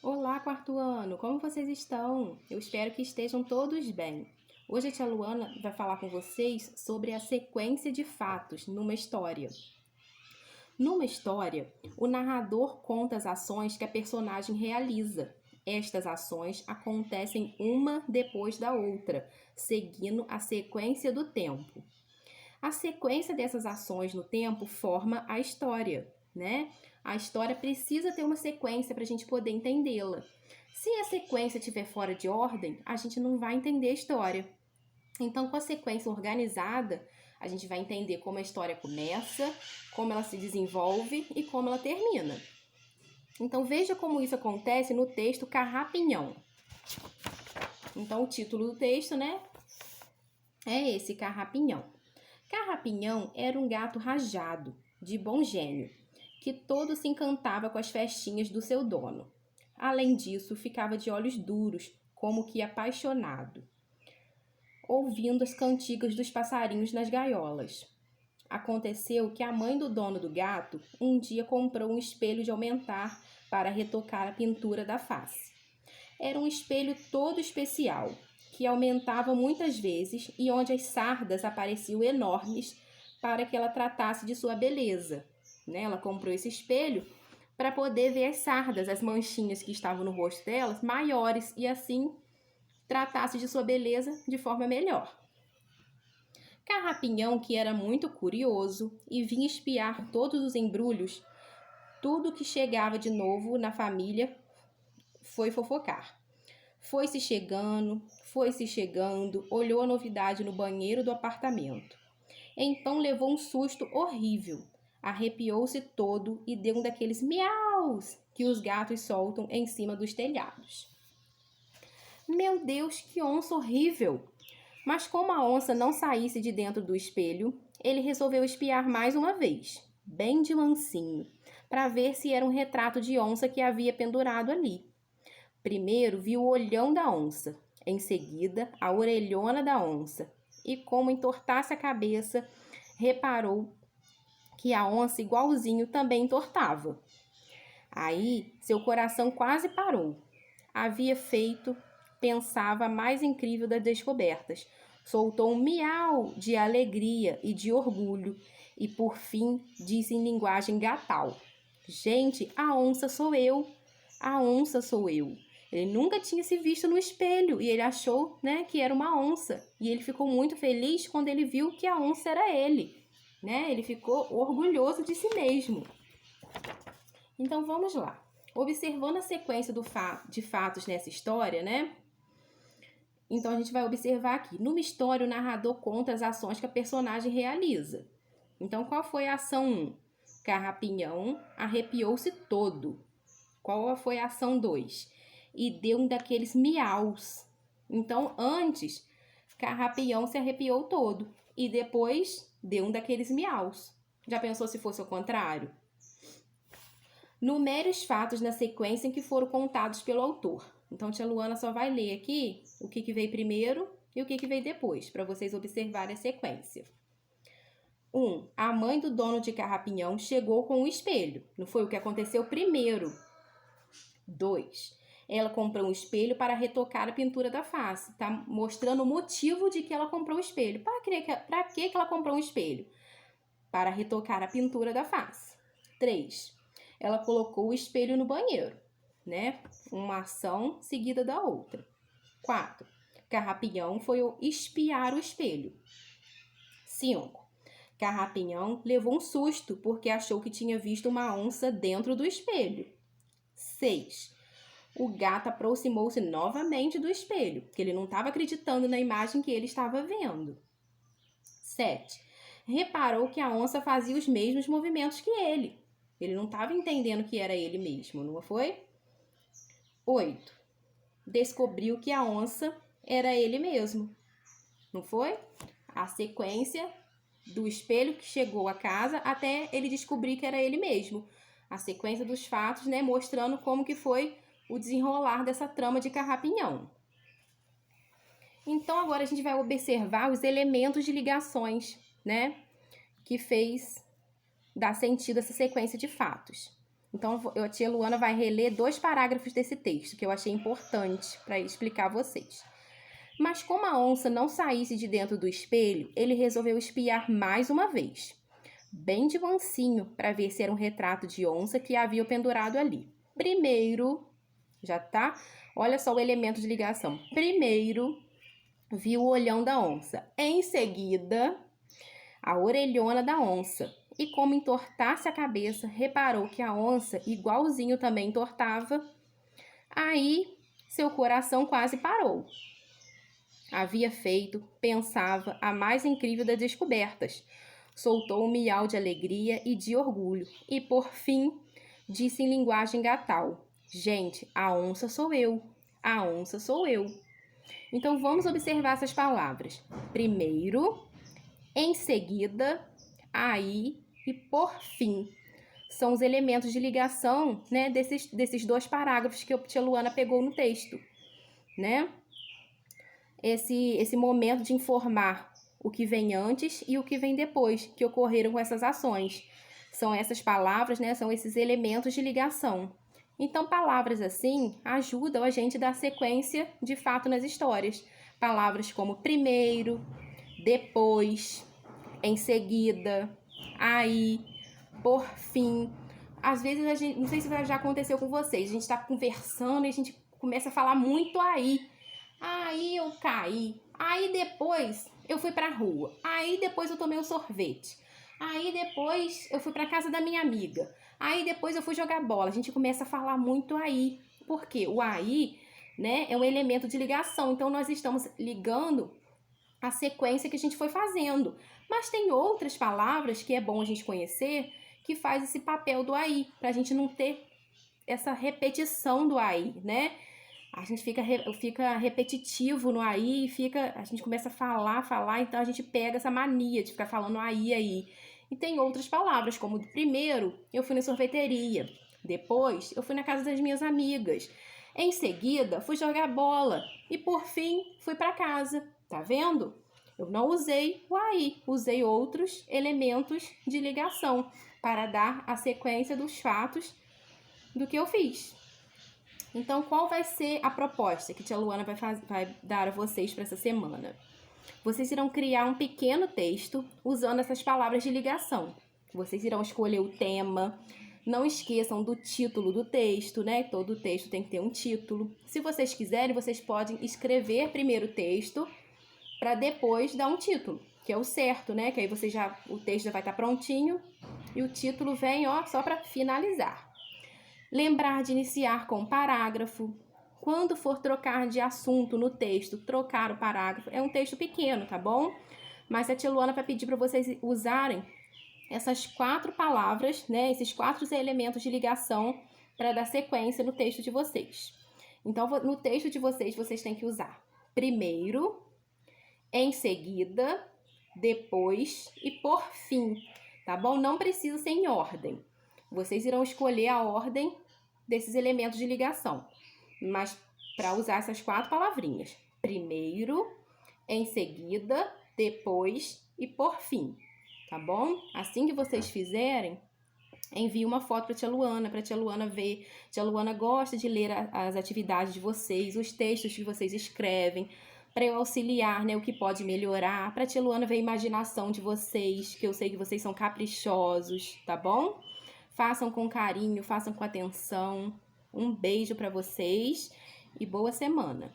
Olá, quarto ano! Como vocês estão? Eu espero que estejam todos bem. Hoje a tia Luana vai falar com vocês sobre a sequência de fatos numa história. Numa história, o narrador conta as ações que a personagem realiza. Estas ações acontecem uma depois da outra, seguindo a sequência do tempo. A sequência dessas ações no tempo forma a história, né? A história precisa ter uma sequência para a gente poder entendê-la. Se a sequência estiver fora de ordem, a gente não vai entender a história. Então, com a sequência organizada, a gente vai entender como a história começa, como ela se desenvolve e como ela termina. Então, veja como isso acontece no texto Carrapinhão. Então, o título do texto, né, é esse, Carrapinhão. Carrapinhão era um gato rajado, de bom gênio, que todo se encantava com as festinhas do seu dono. Além disso, ficava de olhos duros, como que apaixonado, ouvindo as cantigas dos passarinhos nas gaiolas. Aconteceu que a mãe do dono do gato um dia comprou um espelho de aumentar para retocar a pintura da face. Era um espelho todo especial, que aumentava muitas vezes e onde as sardas apareciam enormes para que ela tratasse de sua beleza. Ela comprou esse espelho para poder ver as sardas, as manchinhas que estavam no rosto delas, maiores e assim tratasse de sua beleza de forma melhor. Carrapinhão, que era muito curioso e vinha espiar todos os embrulhos, tudo que chegava de novo na família, foi fofocar. Foi-se chegando, olhou a novidade no banheiro do apartamento. Então levou um susto horrível. Arrepiou-se todo e deu um daqueles miaus que os gatos soltam em cima dos telhados. Meu Deus, que onça horrível! Mas como a onça não saísse de dentro do espelho, ele resolveu espiar mais uma vez, bem de mansinho, para ver se era um retrato de onça que havia pendurado ali. Primeiro viu o olhão da onça, em seguida a orelhona da onça, e como entortasse a cabeça, reparou que a onça igualzinho também entortava. Aí seu coração quase parou. Havia feito, pensava, a mais incrível das descobertas. Soltou um miau de alegria e de orgulho e por fim disse em linguagem gatal: Gente, a onça sou eu! A onça sou eu! Ele nunca tinha se visto no espelho e ele achou, que era uma onça. E ele ficou muito feliz quando ele viu que a onça era ele. Ele ficou orgulhoso de si mesmo. Então vamos lá. Observando a sequência de fatos nessa história, Então a gente vai observar aqui. Numa história, o narrador conta as ações que a personagem realiza. Então qual foi a ação 1? Carrapinhão arrepiou-se todo. Qual foi a ação 2? E deu um daqueles miaus. Então antes, Carrapião se arrepiou todo. E depois deu um daqueles miaus. Já pensou se fosse o contrário? Numere os fatos na sequência em que foram contados pelo autor. Então, tia Luana só vai ler aqui o que veio primeiro e o que veio depois, para vocês observarem a sequência. 1. A mãe do dono de Carrapinhão chegou com um espelho. Não foi o que aconteceu primeiro. 2. Ela comprou um espelho para retocar a pintura da face. Tá mostrando o motivo de que ela comprou o espelho. Para que ela comprou um espelho? Para retocar a pintura da face. 3. Ela colocou o espelho no banheiro, Uma ação seguida da outra. 4. Carrapinhão foi espiar o espelho. 5. Carrapinhão levou um susto porque achou que tinha visto uma onça dentro do espelho. 6. O gato aproximou-se novamente do espelho, porque ele não estava acreditando na imagem que ele estava vendo. 7. Reparou que a onça fazia os mesmos movimentos que ele. Ele não estava entendendo que era ele mesmo, não foi? 8. Descobriu que a onça era ele mesmo, não foi? A sequência do espelho que chegou à casa até ele descobrir que era ele mesmo. A sequência dos fatos, mostrando como que foi o desenrolar dessa trama de Carrapinhão. Então, agora a gente vai observar os elementos de ligações, que fez dar sentido a essa sequência de fatos. Então, a tia Luana vai reler 2 parágrafos desse texto, que eu achei importante para explicar a vocês. Mas como a onça não saísse de dentro do espelho, ele resolveu espiar mais uma vez, bem de mansinho, para ver se era um retrato de onça que havia pendurado ali. Primeiro, já tá? Olha só o elemento de ligação. Primeiro, viu o olhão da onça. Em seguida, a orelhona da onça. E como entortasse a cabeça, reparou que a onça igualzinho também entortava. Aí, seu coração quase parou. Havia feito, pensava, a mais incrível das descobertas. Soltou um miau de alegria e de orgulho. E, por fim, disse em linguagem gatal: gente, a onça sou eu. A onça sou eu. Então, vamos observar essas palavras. Primeiro, em seguida, aí e por fim. São os elementos de ligação, né, desses 2 parágrafos que a tia Luana pegou no texto, né? Esse momento de informar o que vem antes e o que vem depois, que ocorreram com essas ações. São essas palavras, né, são esses elementos de ligação. Então, palavras assim ajudam a gente a dar sequência de fato nas histórias. Palavras como primeiro, depois, em seguida, aí, por fim. Às vezes a gente, não sei se já aconteceu com vocês, a gente está conversando e a gente começa a falar muito aí. Aí eu caí. Aí depois eu fui pra rua. Aí depois eu tomei um sorvete. Aí depois eu fui pra casa da minha amiga. Aí depois eu fui jogar bola. A gente começa a falar muito aí. Por quê? O aí, né, é um elemento de ligação. Então nós estamos ligando a sequência que a gente foi fazendo. Mas tem outras palavras que é bom a gente conhecer que faz esse papel do aí, pra gente não ter essa repetição do aí, né? A gente fica repetitivo no aí, a gente começa a falar, então a gente pega essa mania de ficar falando aí. E tem outras palavras, como primeiro, eu fui na sorveteria, depois eu fui na casa das minhas amigas, em seguida fui jogar bola e por fim fui para casa, tá vendo? Eu não usei o aí, usei outros elementos de ligação para dar a sequência dos fatos do que eu fiz. Então, qual vai ser a proposta que a tia Luana vai dar a vocês para essa semana? Vocês irão criar um pequeno texto usando essas palavras de ligação. Vocês irão escolher o tema. Não esqueçam do título do texto, né? Todo texto tem que ter um título. Se vocês quiserem, vocês podem escrever primeiro o texto para depois dar um título, que é o certo, né? Que aí o texto já vai estar prontinho e o título vem, ó, só para finalizar. Lembrar de iniciar com um parágrafo. Quando for trocar de assunto no texto, trocar o parágrafo. É um texto pequeno, tá bom? Mas a tia Luana vai pedir para vocês usarem essas 4 palavras, né? Esses 4 elementos de ligação para dar sequência no texto de vocês. Então, no texto de vocês, vocês têm que usar primeiro, em seguida, depois e por fim, tá bom? Não precisa ser em ordem. Vocês irão escolher a ordem desses elementos de ligação, mas para usar essas 4 palavrinhas. Primeiro, em seguida, depois e por fim, tá bom? Assim que vocês fizerem, envie uma foto para a tia Luana ver. A tia Luana gosta de ler as atividades de vocês, os textos que vocês escrevem, para eu auxiliar, né, o que pode melhorar, para a tia Luana ver a imaginação de vocês, que eu sei que vocês são caprichosos, tá bom? Façam com carinho, façam com atenção. Um beijo para vocês e boa semana.